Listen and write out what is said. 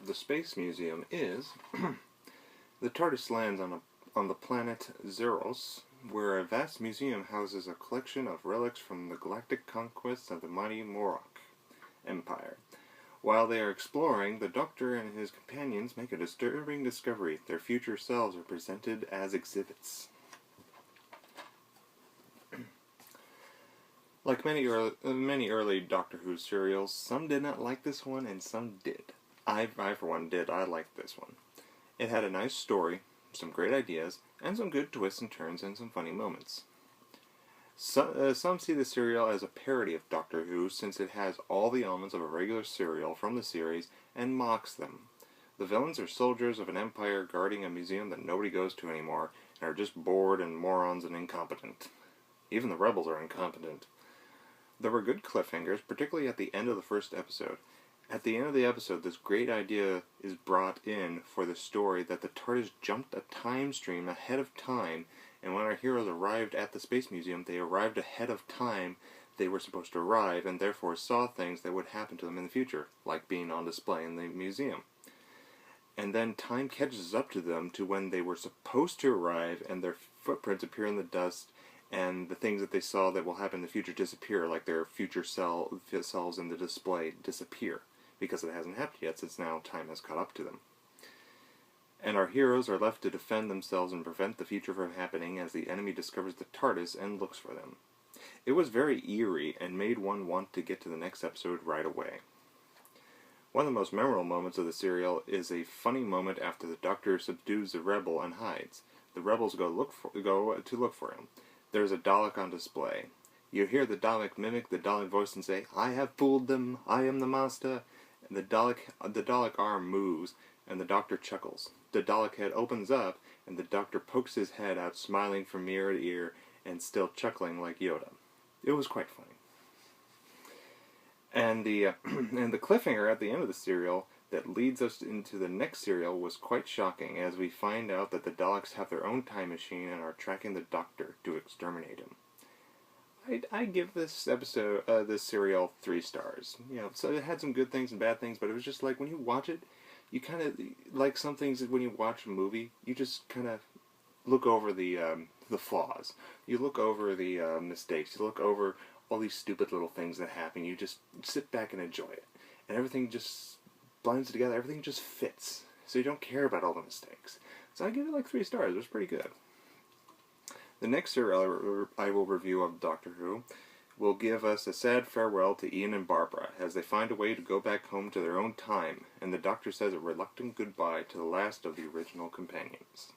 the Space Museum is the TARDIS lands on the planet Zeros, where a vast museum houses a collection of relics from the galactic conquest of the mighty Morok Empire. While they are exploring, the Doctor and his companions make a disturbing discovery. Their future selves are presented as exhibits. Like many early Doctor Who serials, some did not like this one and some did. I for one, did. I liked this one. It had a nice story, some great ideas, and some good twists and turns and some funny moments. Some see the serial as a parody of Doctor Who, since it has all the elements of a regular serial from the series and mocks them. The villains are soldiers of an empire guarding a museum that nobody goes to anymore, and are just bored and morons and incompetent. Even the rebels are incompetent. There were good cliffhangers, particularly at the end of the first episode. At the end of the episode, this great idea is brought in for the story that the TARDIS jumped a time stream ahead of time, and when our heroes arrived at the Space Museum, they arrived ahead of time they were supposed to arrive, and therefore saw things that would happen to them in the future, like being on display in the museum. And then time catches up to them to when they were supposed to arrive, and their footprints appear in the dust, and the things that they saw that will happen in the future disappear, like their future selves in the display disappear, because it hasn't happened yet, since now time has caught up to them. And our heroes are left to defend themselves and prevent the future from happening as the enemy discovers the TARDIS and looks for them. It was very eerie and made one want to get to the next episode right away. One of the most memorable moments of the serial is a funny moment after the Doctor subdues the rebel and hides. The rebels go to look for him. There's a Dalek on display. You hear the Dalek mimic the Dalek voice and say, "I have fooled them, I am the master." And the Dalek arm moves, and the Doctor chuckles. The Dalek head opens up, and the Doctor pokes his head out, smiling from ear to ear, and still chuckling like Yoda. It was quite funny. And the cliffhanger at the end of the serial that leads us into the next serial was quite shocking, as we find out that the Daleks have their own time machine and are tracking the Doctor to exterminate him. I give this serial 3 stars. You know, so it had some good things and bad things, but it was just like, when you watch it, you kind of, like some things when you watch a movie, you just kind of look over the flaws. You look over the mistakes. You look over all these stupid little things that happen. You just sit back and enjoy it. And everything just blends together. Everything just fits. So you don't care about all the mistakes. So I give it like 3 stars. It was pretty good. The next serial I will review of Doctor Who will give us a sad farewell to Ian and Barbara as they find a way to go back home to their own time, and the Doctor says a reluctant goodbye to the last of the original companions.